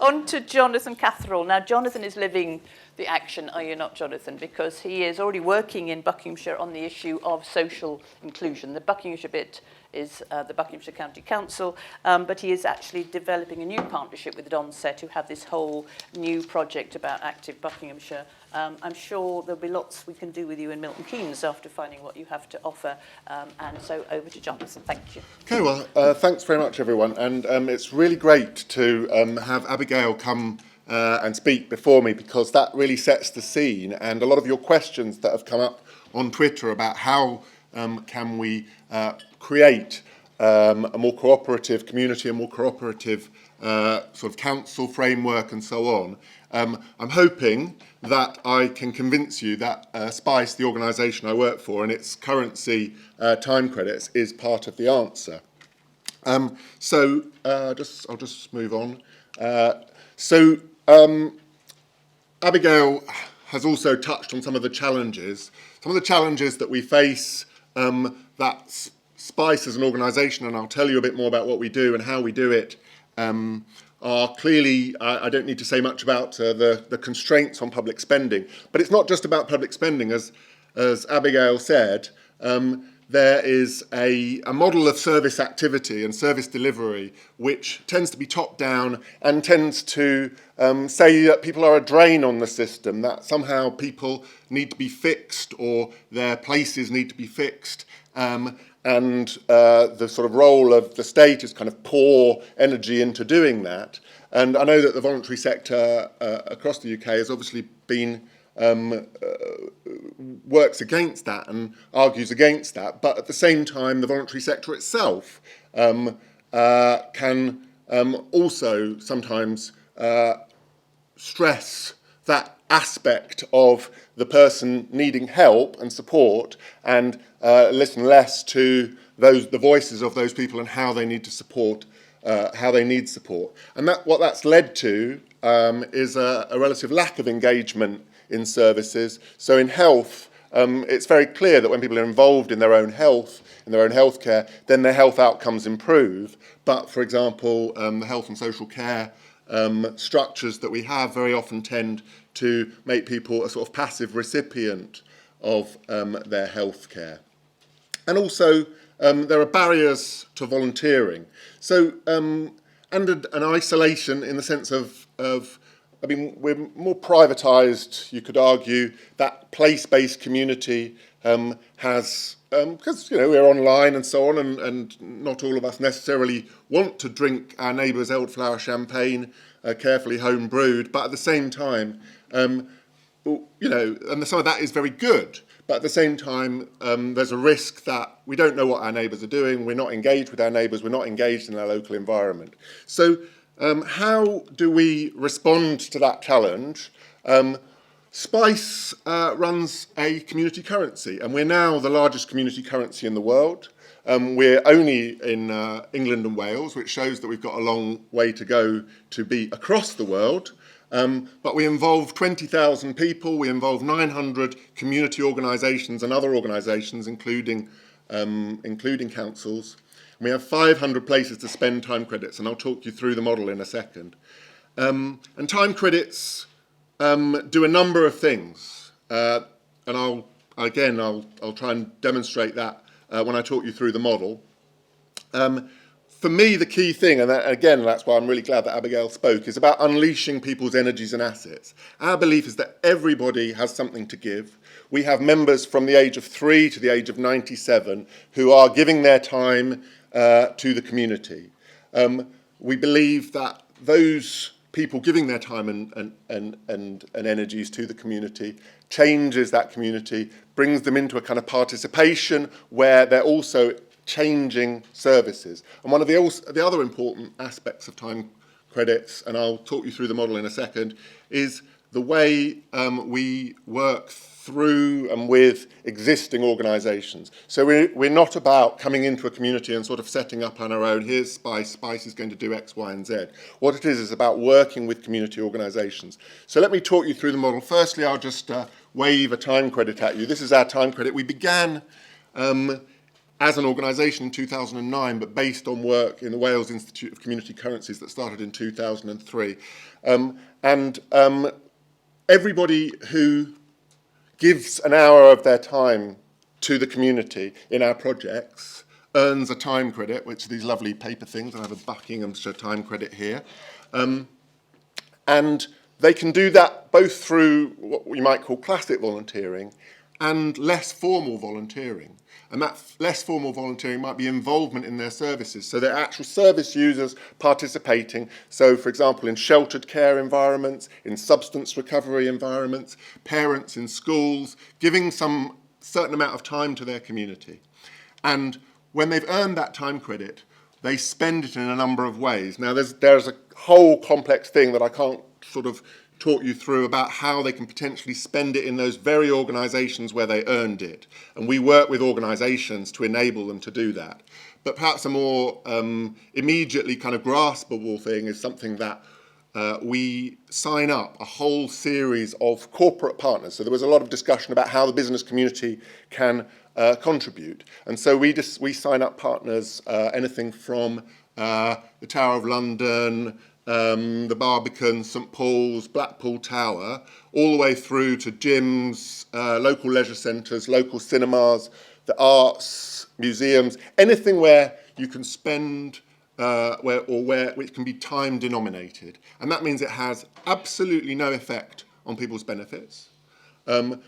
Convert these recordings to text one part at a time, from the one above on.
On to Jonathan Catherall. Now, Jonathan is living the action, are you not, Jonathan? Because he is already working in Buckinghamshire on the issue of social inclusion. The Buckinghamshire bit is the Buckinghamshire County Council, but he is actually developing a new partnership with Donset, who have this whole new project about active Buckinghamshire. I'm sure there'll be lots we can do with you in Milton Keynes after finding what you have to offer. And so over to Jonathan. Thank you. Okay, well, thanks very much, everyone. And it's really great to have Abigail come and speak before me, because that really sets the scene. And a lot of your questions that have come up on Twitter about how can we create a more cooperative community, a more cooperative sort of council framework and so on. I'm hoping that I can convince you that SPICE, the organisation I work for, and its currency, time credits, is part of the answer. I'll just move on. Abigail has also touched on some of the challenges that we face, that SPICE as an organisation, and I'll tell you a bit more about what we do and how we do it, are clearly, I don't need to say much about the constraints on public spending, but it's not just about public spending. As Abigail said, there is a model of service activity and service delivery which tends to be top-down and tends to say that people are a drain on the system, that somehow people need to be fixed or their places need to be fixed, and the sort of role of the state is kind of pour energy into doing that. And I know that the voluntary sector across the UK has obviously been works against that and argues against that, but at the same time the voluntary sector itself can also sometimes stress that aspect of the person needing help and support, and listen less to the voices of those people and how they need to support, how they need support. And what that's led to is a relative lack of engagement in services. So in health, it's very clear that when people are involved in their own health, in their own healthcare, then their health outcomes improve. But for example, the health and social care structures that we have very often tend to make people a sort of passive recipient of their healthcare. And also, there are barriers to volunteering. So, and an isolation in the sense of I mean, we're more privatised, you could argue. That place-based community has, because we're online and so on, and not all of us necessarily want to drink our neighbour's Elderflower champagne, carefully home brewed, but at the same time, and some of that is very good. But at the same time, there's a risk that we don't know what our neighbours are doing, we're not engaged with our neighbours, we're not engaged in our local environment. So how do we respond to that challenge? SPICE runs a community currency, and we're now the largest community currency in the world. We're only in England and Wales, which shows that we've got a long way to go to be across the world. But we involve 20,000 people, we involve 900 community organisations and other organisations, including councils. We have 500 places to spend time credits, and I'll talk you through the model in a second. And time credits do a number of things, and I'll try and demonstrate that when I talk you through the model. For me, the key thing, and that's why I'm really glad that Abigail spoke, is about unleashing people's energies and assets. Our belief is that everybody has something to give. We have members from the age of 3 to the age of 97 who are giving their time to the community. We believe that those people giving their time and energies to the community changes that community, brings them into a kind of participation where they're also changing services. And one of the other important aspects of time credits, and I'll talk you through the model in a second, is the way we work through and with existing organisations. So we're not about coming into a community and sort of setting up on our own, here's SPICE, SPICE is going to do X, Y and Z. What it is about working with community organisations. So let me talk you through the model. Firstly, I'll just wave a time credit at you. This is our time credit. We began as an organisation in 2009, but based on work in the Wales Institute of Community Currencies that started in 2003. Everybody who gives an hour of their time to the community in our projects earns a time credit, which are these lovely paper things. I have a Buckinghamshire time credit here. And they can do that both through what we might call classic volunteering and less formal volunteering. And that less formal volunteering might be involvement in their services. So they're actual service users participating. So, for example, in sheltered care environments, in substance recovery environments, parents in schools, giving some certain amount of time to their community. And when they've earned that time credit, they spend it in a number of ways. Now, there's a whole complex thing that I can't sort of talk you through about how they can potentially spend it in those very organisations where they earned it. And we work with organisations to enable them to do that. But perhaps a more immediately kind of graspable thing is something that we sign up a whole series of corporate partners. So there was a lot of discussion about how the business community can contribute. And so we sign up partners, anything from the Tower of London, the Barbican, St Paul's, Blackpool Tower, all the way through to gyms, local leisure centres, local cinemas, the arts, museums, anything where you can spend where it can be time denominated. And that means it has absolutely no effect on people's benefits.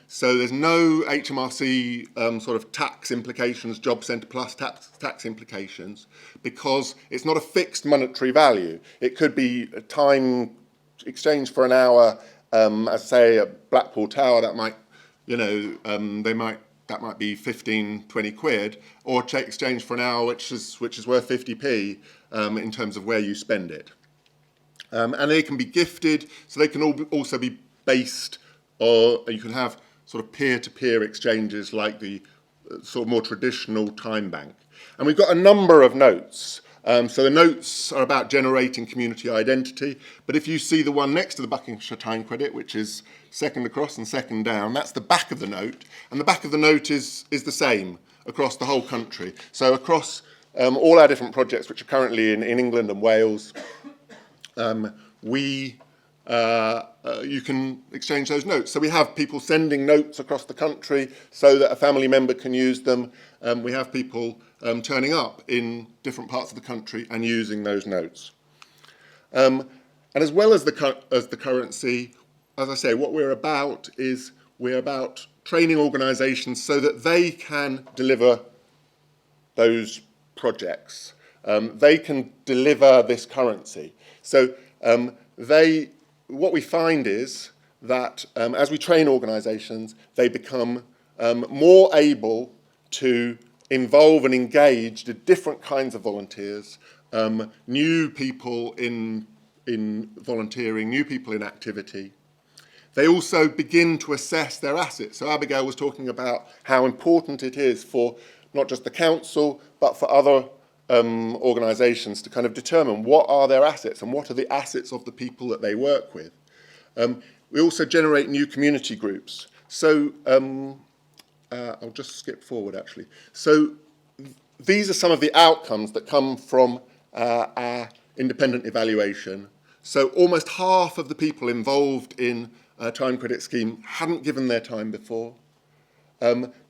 So there's no HMRC sort of tax implications, Job Centre Plus tax implications, because it's not a fixed monetary value. It could be a time exchange for an hour, as say at Blackpool Tower, that might, that might be 15, 20 quid, or exchange for an hour which is worth 50p in terms of where you spend it. And they can be gifted, so they can also be based, or you can have sort of peer-to-peer exchanges like the sort of more traditional time bank. And we've got a number of notes. So the notes are about generating community identity, but if you see the one next to the Buckinghamshire time credit, which is second across and second down, that's the back of the note, and the back of the note is the same across the whole country. So across all our different projects, which are currently in England and Wales, you can exchange those notes. So we have people sending notes across the country so that a family member can use them. We have people turning up in different parts of the country and using those notes. And as well as the currency, as I say, what we're about is we're about training organisations so that they can deliver those projects. They can deliver this currency. So what we find is that as we train organisations, they become more able to involve and engage the different kinds of volunteers, new people in volunteering, new people in activity. They also begin to assess their assets. So Abigail was talking about how important it is for not just the council, but for other organisations to kind of determine what are their assets and what are the assets of the people that they work with. We also generate new community groups. So I'll just skip forward actually. So these are some of the outcomes that come from our independent evaluation. So almost half of the people involved in a time credit scheme hadn't given their time before.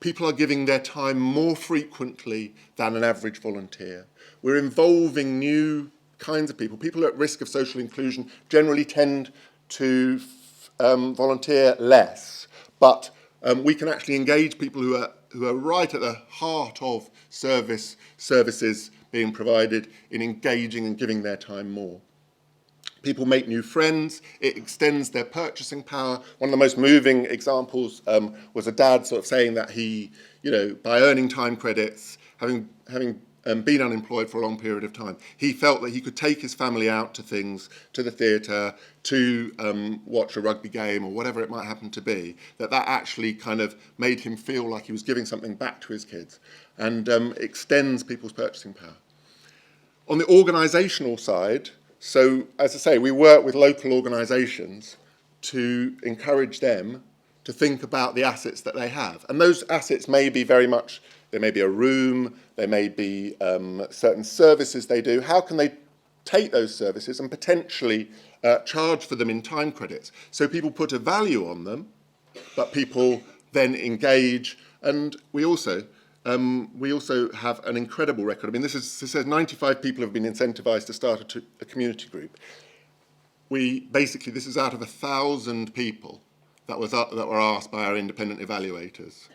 People are giving their time more frequently than an average volunteer. We're involving new kinds of people. People at risk of social inclusion generally tend to volunteer less, but we can actually engage people who are right at the heart of services being provided in engaging and giving their time more. People make new friends, it extends their purchasing power. One of the most moving examples was a dad sort of saying that he, by earning time credits, having been unemployed for a long period of time, he felt that he could take his family out to things, to the theatre, to watch a rugby game or whatever it might happen to be, that actually kind of made him feel like he was giving something back to his kids and extends people's purchasing power. On the organisational side, so, as I say, we work with local organisations to encourage them to think about the assets that they have. And those assets may be very much there may be a room, there may be certain services they do. How can they take those services and potentially charge for them in time credits? So people put a value on them, but people then engage. And we also have an incredible record. I mean, this says 95 people have been incentivized to start a community group. This is out of 1,000 people that were asked by our independent evaluators.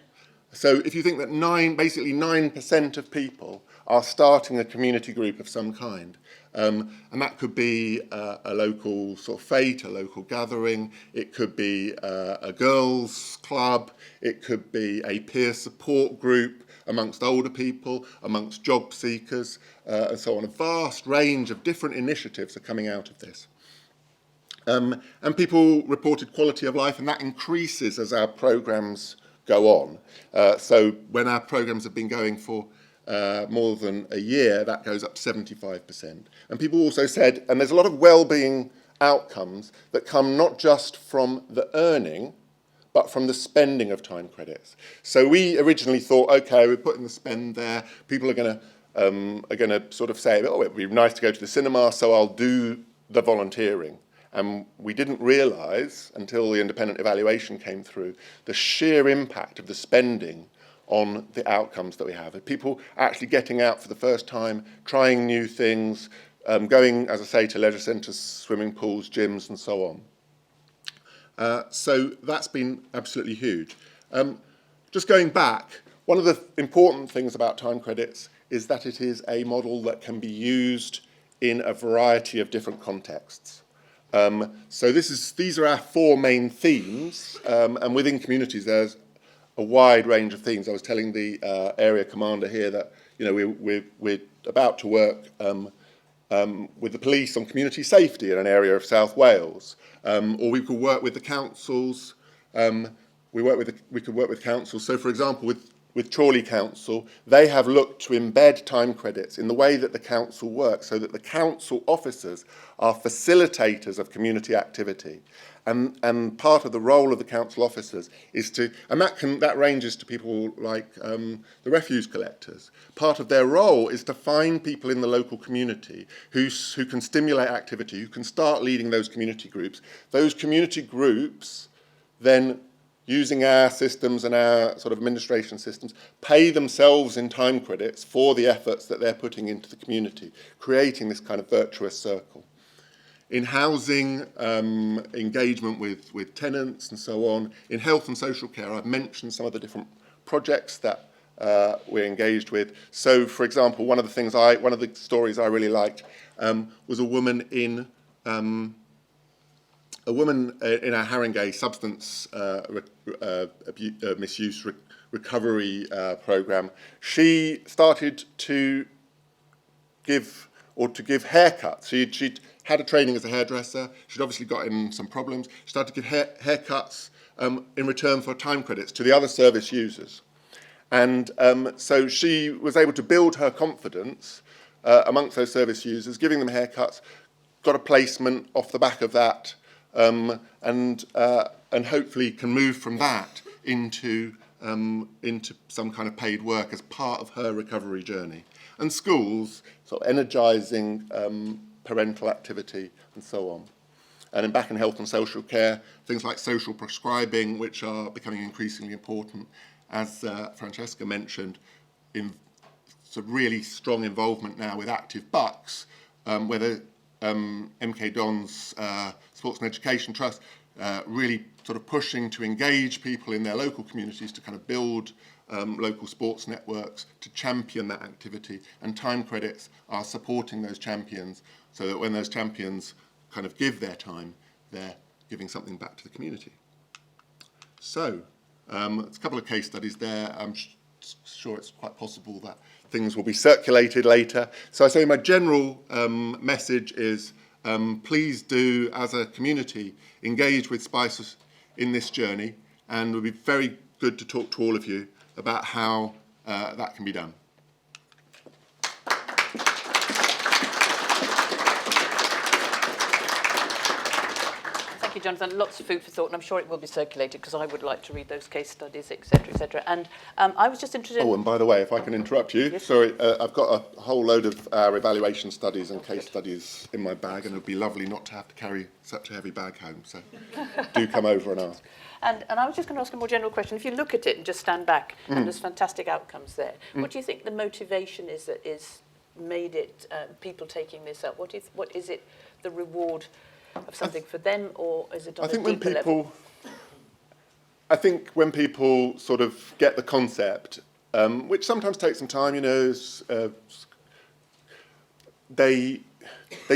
So if you think that basically 9% of people are starting a community group of some kind, and that could be a local sort of fete, a local gathering, it could be a girls' club, it could be a peer support group amongst older people, amongst job seekers, and so on. A vast range of different initiatives are coming out of this. And people reported quality of life, and that increases as our programmes go on. So when our programmes have been going for more than a year, that goes up to 75%. And people also said, and there's a lot of well-being outcomes that come not just from the earning, but from the spending of time credits. So we originally thought, okay, we're putting the spend there. People are going to sort of say, oh, it'd be nice to go to the cinema, so I'll do the volunteering. And we didn't realise, until the independent evaluation came through, the sheer impact of the spending on the outcomes that we have. People actually getting out for the first time, trying new things, going, as I say, to leisure centres, swimming pools, gyms, and so on. So that's been absolutely huge. Just going back, one of the important things about time credits is that it is a model that can be used in a variety of different contexts. So these are our four main themes, and within communities there's a wide range of themes. I was telling the area commander here that we're about to work with the police on community safety in an area of South Wales, or we could work with the councils. We could work with councils. So, for example, with Chorley Council, they have looked to embed time credits in the way that the council works, so that the council officers are facilitators of community activity. And part of the role of the council officers is to, and that ranges to people like the refuse collectors. Part of their role is to find people in the local community who can stimulate activity, who can start leading those community groups. Those community groups then, using our systems and our sort of administration systems, pay themselves in time credits for the efforts that they're putting into the community, creating this kind of virtuous circle. In housing, engagement with tenants and so on. In health and social care, I've mentioned some of the different projects that we're engaged with. So, for example, one of the stories I really liked was a woman in our Haringey substance misuse recovery programme. She started to give haircuts. She'd had a training as a hairdresser. She'd obviously got in some problems. She started to give haircuts in return for time credits to the other service users. And so she was able to build her confidence amongst those service users, giving them haircuts, got a placement off the back of that, and hopefully can move from that into some kind of paid work as part of her recovery journey. And schools, sort of energising parental activity and so on. And back in health and social care, things like social prescribing, which are becoming increasingly important, as Francesca mentioned, in sort of really strong involvement now with active bucks, where the MK Don's Sports and Education Trust really sort of pushing to engage people in their local communities to kind of build local sports networks to champion that activity, and time credits are supporting those champions so that when those champions kind of give their time, they're giving something back to the community. So, there's a couple of case studies there. I'm sure it's quite possible that things will be circulated later. So I say my general message is please do, as a community, engage with Spices in this journey, and it would be very good to talk to all of you about how that can be done. Thank you, Jonathan. Lots of food for thought, and I'm sure it will be circulated because I would like to read those case studies, etc., etc. And I was just interested in... Oh, and by the way, if I can interrupt you, Yes. sorry, I've got a whole load of our evaluation studies and case studies in my bag, and it would be lovely not to have to carry such a heavy bag home, so do come over and ask. And I was just going to ask a more general question. If you look at it and just stand back, and there's fantastic outcomes there, what do you think the motivation is that is made it people taking this up? What is it the reward of something for them, or is it on a deeper level? I think when people sort of get the concept, which sometimes takes some time, you know, they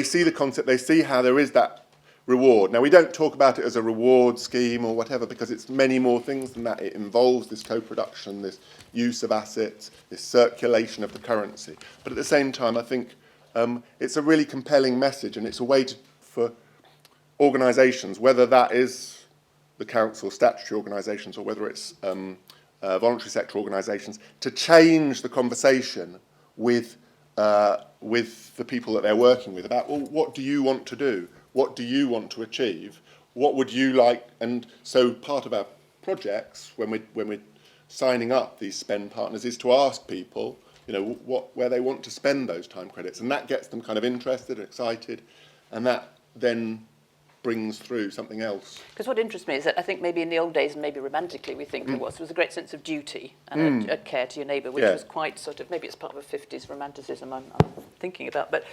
see the concept, they see how there is that reward. Now, we don't talk about it as a reward scheme or whatever, because it's many more things than that. It involves this co-production, this use of assets, this circulation of the currency. But at the same time, I think it's a really compelling message, and it's a way for organisations, whether that is the council, statutory organisations, or whether it's voluntary sector organisations, to change the conversation with the people that they're working with about, well, what do you want to do? What do you want to achieve? What would you like? And so part of our projects, when we're signing up these spend partners, is to ask people, you know, where they want to spend those time credits, and that gets them kind of interested and excited, and that then brings through something else. Because what interests me is that I think maybe in the old days, and maybe romantically we think there was a great sense of duty and a care to your neighbour, which was quite sort of, maybe it's part of a 50s romanticism I'm thinking about, but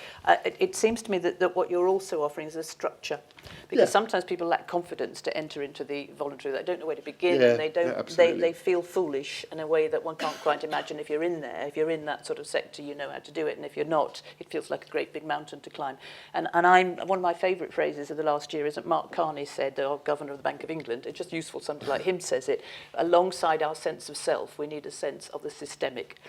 it seems to me that what you're also offering is a structure, because sometimes people lack confidence to enter into the voluntary, they don't know where to begin, and they feel foolish in a way that one can't quite imagine. If you're in there, if you're in that sort of sector, you know how to do it, and if you're not, it feels like a great big mountain to climb. And one of my favourite phrases of the last year is that Mark Carney said, our Governor of the Bank of England, it's just useful somebody like him says it, alongside our sense of self, we need a sense of the systemic.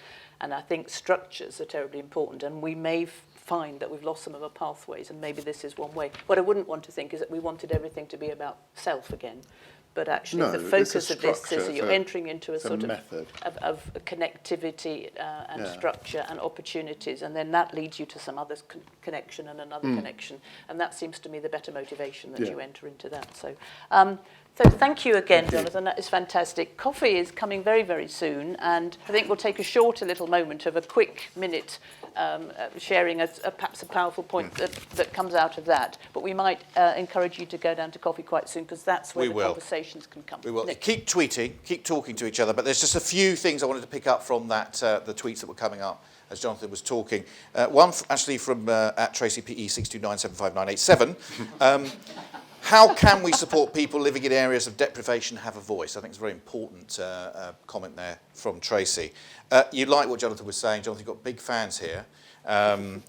And I think structures are terribly important, and we may find that we've lost some of our pathways, and maybe this is one way. What I wouldn't want to think is that we wanted everything to be about self again, but actually the focus of this is that you're entering into a sort of connectivity and structure and opportunities, and then that leads you to some other connection and another connection, and that seems to me the better motivation that you enter into that. So so thank you again, Jonathan. That is fantastic. Coffee is coming very, very soon, and I think we'll take a shorter little moment of a quick minute sharing perhaps a powerful point that comes out of that. But we might encourage you to go down to coffee quite soon, because that's where the conversations can come. We will. Keep tweeting, keep talking to each other, but there's just a few things I wanted to pick up from that, the tweets that were coming up as Jonathan was talking. One actually from at Tracy PE 6297597. How can we support people living in areas of deprivation have a voice? I think it's a very important comment there from Tracy. You like what Jonathan was saying. Jonathan, you've got big fans here. Well,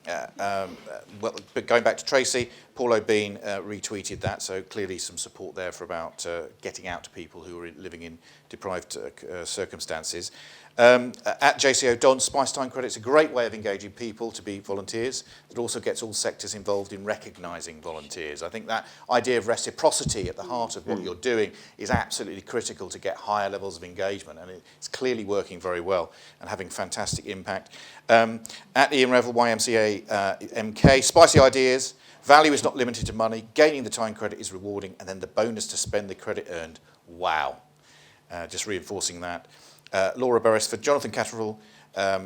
but going back to Tracy, Paul O'Bean retweeted that, so clearly some support there for about getting out to people who are living in deprived circumstances. At JCO Don, Spice Time Credit's a great way of engaging people to be volunteers. It also gets all sectors involved in recognising volunteers. I think that idea of reciprocity at the heart of what you're doing is absolutely critical to get higher levels of engagement, and it's clearly working very well and having fantastic impact. At Ian Revel, YMCA MK, spicy ideas. Value is not limited to money. Gaining the time credit is rewarding, and then the bonus to spend the credit earned. Wow. Just reinforcing that. Laura Beresford, Jonathan Catherall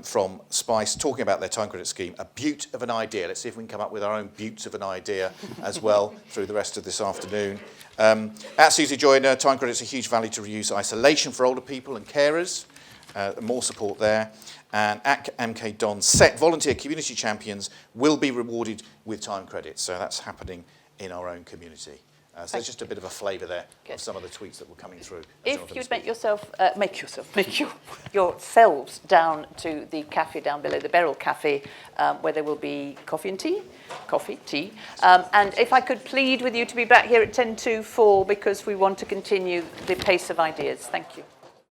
from Spice, talking about their time credit scheme. A beaut of an idea. Let's see if we can come up with our own beauts of an idea as well through the rest of this afternoon. At Susie Joyner, time credit's a huge value to reduce isolation for older people and carers. More support there. And at MK Don Set, volunteer community champions will be rewarded with time credits. So that's happening in our own community. So there's just a bit of a flavour there of some of the tweets that were coming through. If you'd make yourselves down to the cafe down below, the Beryl Cafe, where there will be coffee and tea. And if I could plead with you to be back here at 4:10, because we want to continue the pace of ideas. Thank you.